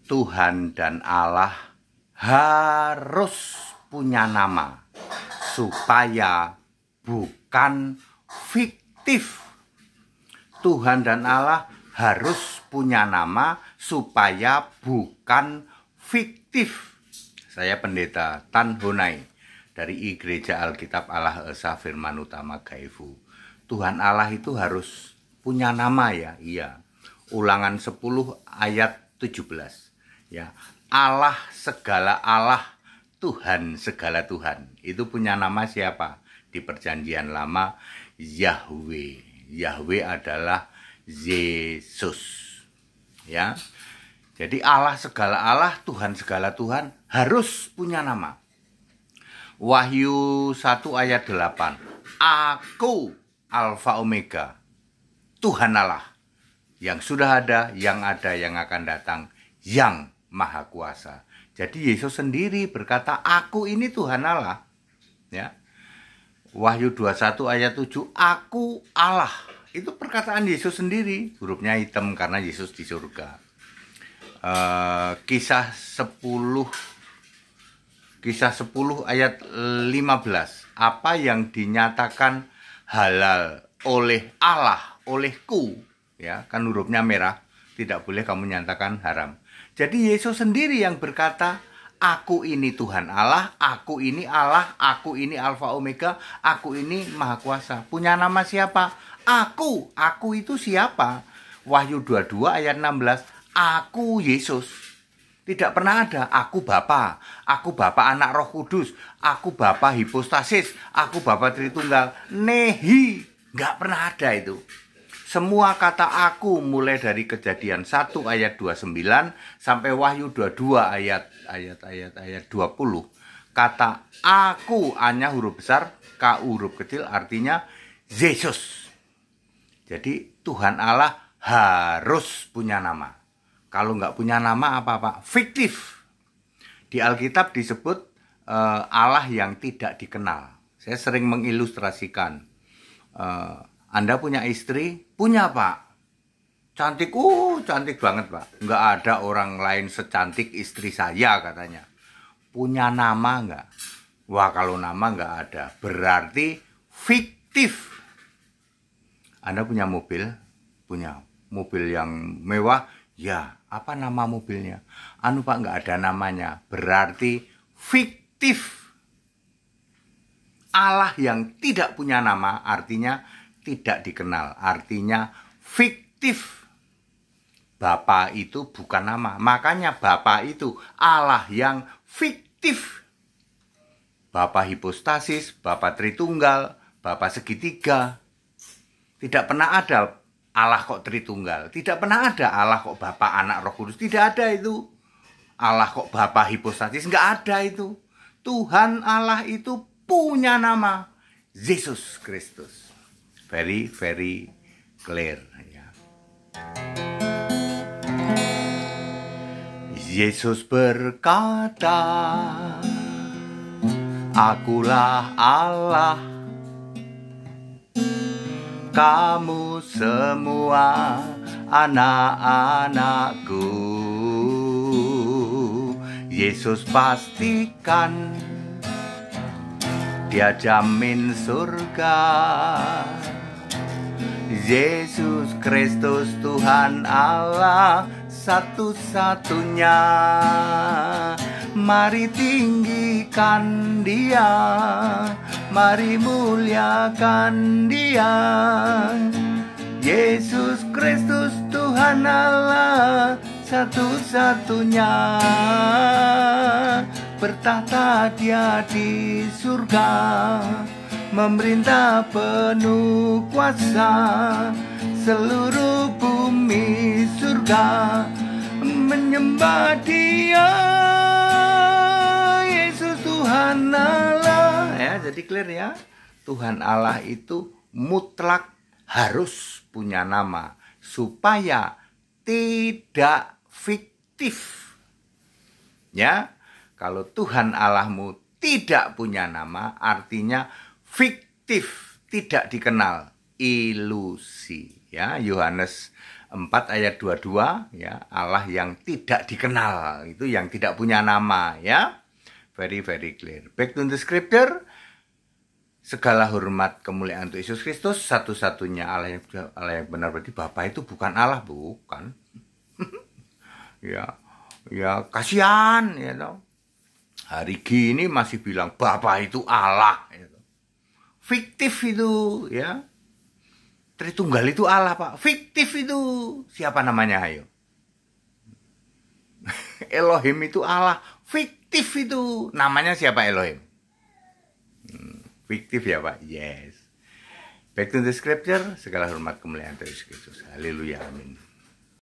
Tuhan dan Allah harus punya nama supaya bukan fiktif. Tuhan dan Allah harus punya nama supaya bukan fiktif. Saya Pendeta Tan Honai dari Gereja Alkitab Allah Esa Firman Utama Gaifu. Tuhan Allah itu harus punya nama ya, iya. Ulangan 10 ayat 17. Ya, Allah segala Allah, Tuhan segala Tuhan. Itu punya nama siapa? Di Perjanjian Lama Yahweh. Yahweh adalah Yesus. Ya. Jadi Allah segala Allah, Tuhan segala Tuhan harus punya nama. Wahyu 1 ayat 8. Aku Alfa Omega, Tuhan Allah, yang sudah ada, yang akan datang, yang Maha Kuasa. Jadi Yesus sendiri berkata, aku ini Tuhan Allah. Ya. Wahyu 21 ayat 7, aku Allah. Itu perkataan Yesus sendiri, hurufnya hitam karena Yesus di surga. Kisah 10 ayat 15. Apa yang dinyatakan halal oleh Allah, olehku, ya, kan hurufnya merah, tidak boleh kamu nyatakan haram. Jadi Yesus sendiri yang berkata, aku ini Tuhan Allah, aku ini Allah, aku ini Alfa Omega, aku ini Maha Kuasa. Punya nama siapa? Aku itu siapa? Wahyu 22 ayat 16, aku Yesus. Tidak pernah ada aku Bapa anak Roh Kudus, aku Bapa hipostasis, aku Bapa Tritunggal. Nehi, nggak pernah ada itu. Semua kata aku mulai dari Kejadian 1 ayat 29 sampai Wahyu 22 ayat 20. Kata aku, A-nya huruf besar, K huruf kecil, artinya Yesus. Jadi Tuhan Allah harus punya nama. Kalau nggak punya nama apa-apa, fiktif. Di Alkitab disebut Allah yang tidak dikenal. Saya sering mengilustrasikan. Anda punya istri, punya Pak. Cantik, cantik banget Pak. Nggak ada orang lain secantik istri saya katanya. Punya nama nggak? Wah, kalau nama nggak ada, berarti fiktif. Anda punya mobil yang mewah, ya, apa nama mobilnya? Pak, nggak ada namanya, berarti fiktif. Allah yang tidak punya nama artinya tidak dikenal, artinya fiktif. Bapa itu bukan nama, makanya Bapa itu Allah yang fiktif. Bapa hipostasis, Bapa Tritunggal, Bapa segitiga. Tidak pernah ada Allah kok Tritunggal, tidak pernah ada Allah kok Bapa Anak Roh Kudus, tidak ada itu. Allah kok Bapa hipostasis, nggak ada itu. Tuhan Allah itu punya nama, Yesus Kristus. Very, very clear. Ya. Yesus berkata, akulah Allah, kamu semua anak-anakku. Yesus pastikan Dia jamin surga. Yesus Kristus Tuhan Allah satu-satunya. Mari tinggikan Dia, mari muliakan Dia. Yesus Kristus Tuhan Allah satu-satunya. Bertahta Dia di surga, memerintah penuh kuasa. Seluruh bumi surga menyembah Dia. Yesus Tuhan Allah. Ya, jadi clear ya. Tuhan Allah itu mutlak harus punya nama supaya tidak fiktif. Ya, kalau Tuhan Allahmu tidak punya nama, artinya fiktif, tidak dikenal, ilusi. Ya, Yohanes 4 ayat 22 ya, Allah yang tidak dikenal, itu yang tidak punya nama ya. Very clear. Back to the scripture. Segala hormat kemuliaan untuk Yesus Kristus, satu-satunya Allah yang benar. Berarti Bapa itu bukan Allah, bukan. ya kasihan ya toh. Hari gini masih bilang Bapa itu Allah ya toh. Fiktif itu ya. Tritunggal itu Allah, Pak. Fiktif itu. Siapa namanya, ayo? Elohim itu Allah. Fiktif itu. Namanya siapa Elohim? Fiktif ya, Pak? Yes. Back to the scripture. Segala hormat kemuliaan Yesus Kristus. Haleluya. Amin.